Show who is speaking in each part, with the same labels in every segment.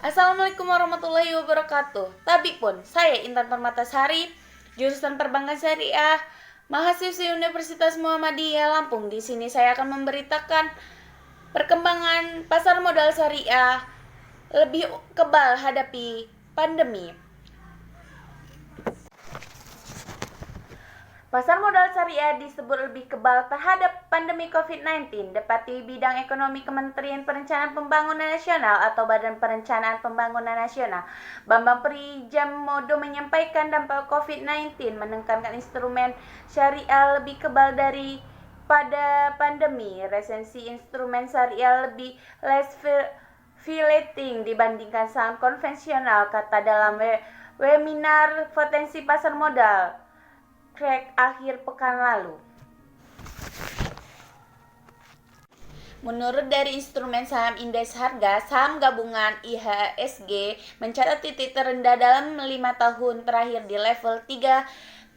Speaker 1: Assalamualaikum warahmatullahi wabarakatuh. Tapi pun, saya Intan Permatasari, jurusan Perbankan Syariah, mahasiswi Universitas Muhammadiyah Lampung. Di sini saya akan memberitakan perkembangan pasar modal syariah lebih kebal hadapi pandemi. Pasar modal syariah disebut lebih kebal terhadap pandemi COVID-19, dapati bidang ekonomi Kementerian Perencanaan Pembangunan Nasional atau Badan Perencanaan Pembangunan Nasional. Bambang Prijamodo menyampaikan dampak COVID-19 menekankan instrumen syariah lebih kebal dari pada pandemi. Resensi instrumen syariah lebih less volatility dibandingkan saham konvensional, kata dalam webinar potensi pasar modal Craig akhir pekan lalu. Menurut dari instrumen saham indeks harga, saham gabungan IHSG mencatat titik terendah dalam 5 tahun terakhir di level 3,938.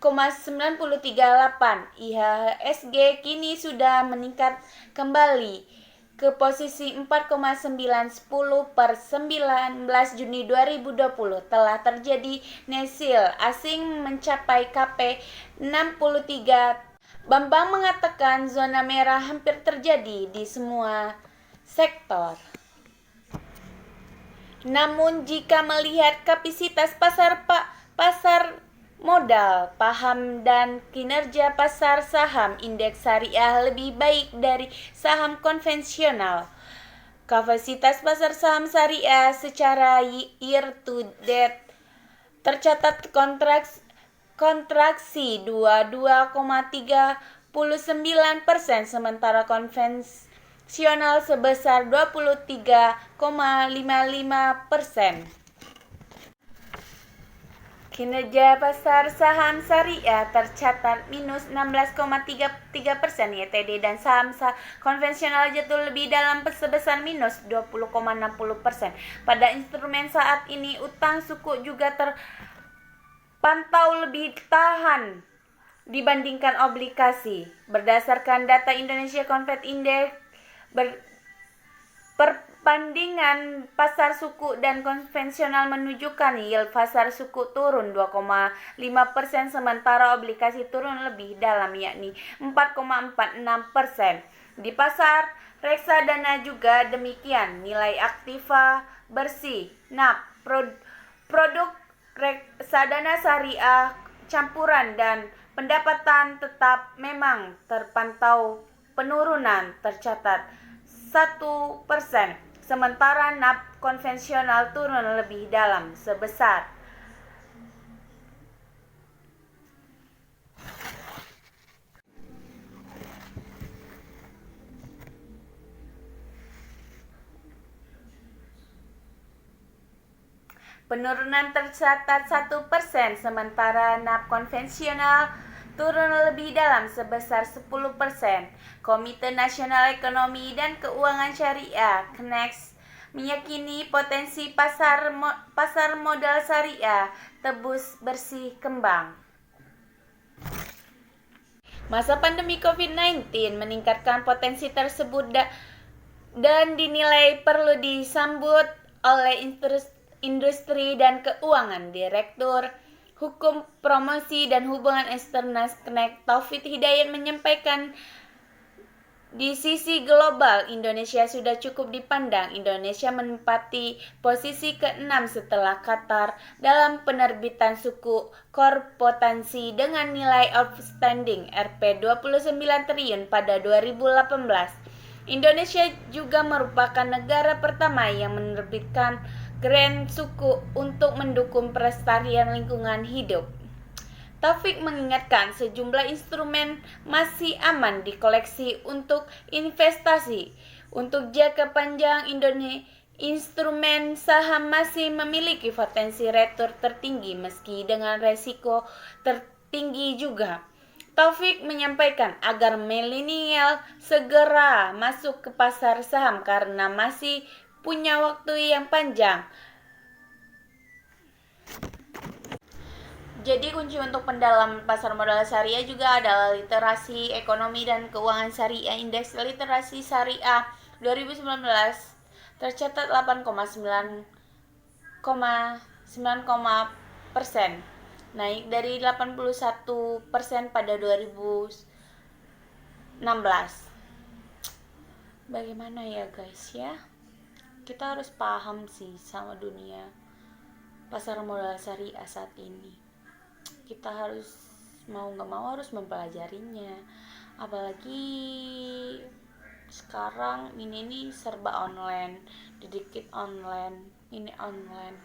Speaker 1: IHSG kini sudah meningkat kembali ke posisi 4,910 per 19 Juni 2020. Telah terjadi nesil asing mencapai KP 63. Bambang mengatakan zona merah hampir terjadi di semua sektor. Namun jika melihat kapasitas pasar modal, paham dan kinerja pasar saham, indeks syariah lebih baik dari saham konvensional. Kapasitas pasar saham syariah secara year to date tercatat kontraksi 22,39%, sementara konvensional sebesar 23,55%. Kinerja pasar saham syariah tercatat minus 16,33%, YTD, dan saham konvensional jatuh lebih dalam sebesar minus 20,60%. Pada instrumen saat ini, utang suku juga terpantau lebih tahan dibandingkan obligasi. Berdasarkan data Indonesia Convert Index, perbandingan pasar suku dan konvensional menunjukkan yield pasar suku turun 2,5%, sementara obligasi turun lebih dalam, yakni 4,46%. Di pasar reksadana juga demikian. Nilai aktiva bersih NAP produk reksadana syariah campuran dan pendapatan tetap memang terpantau penurunan, tercatat 1%, sementara NAP konvensional turun lebih dalam sebesar penurunan tercatat 1%, sementara NAP konvensional turun lebih dalam sebesar 10%. Komite Nasional Ekonomi dan Keuangan Syariah (KNEX) meyakini potensi pasar modal syariah tebus bersih kembang. Masa pandemi COVID-19 meningkatkan potensi tersebut dan dinilai perlu disambut oleh industri dan keuangan. Direktur Hukum Promosi dan Hubungan Eksternal KNEX Taufik Hidayat menyampaikan, di sisi global, Indonesia sudah cukup dipandang. Indonesia menempati posisi ke-6 setelah Qatar dalam penerbitan suku korporatansi dengan nilai outstanding Rp 29 triliun pada 2018. Indonesia juga merupakan negara pertama yang menerbitkan grant suku untuk mendukung pelestarian lingkungan hidup. Taufik mengingatkan sejumlah instrumen masih aman dikoleksi untuk investasi. Untuk jangka panjang, instrumen saham masih memiliki potensi return tertinggi meski dengan resiko tertinggi juga. Taufik menyampaikan agar milenial segera masuk ke pasar saham karena masih punya waktu yang panjang. Jadi kunci untuk pendalaman pasar modal syariah juga adalah literasi ekonomi dan keuangan syariah. Indeks literasi syariah 2019 tercatat 8,9 persen, naik dari 81% pada 2016. Bagaimana ya guys ya? Kita harus paham sih sama dunia pasar modal syariah saat ini. Kita harus mau nggak mau harus mempelajarinya. Apalagi sekarang ini serba online, dikit online, ini online.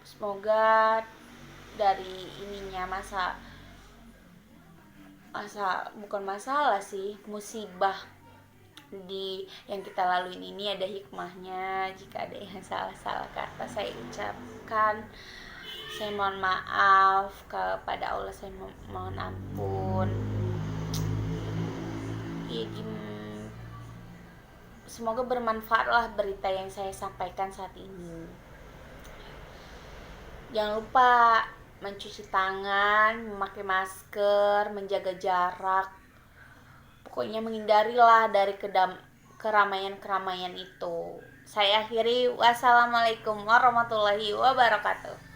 Speaker 1: Semoga dari ininya bukan masalah sih, musibah di yang kita laluin ini ada hikmahnya. Jika ada yang salah kata saya ucapkan, saya mohon maaf kepada Allah, saya mohon ampun. Semoga bermanfaat lah berita yang saya sampaikan saat ini. Jangan lupa mencuci tangan, memakai masker, menjaga jarak. Pokoknya menghindarilah dari keramaian-keramaian itu. Saya akhiri, wassalamualaikum warahmatullahi wabarakatuh.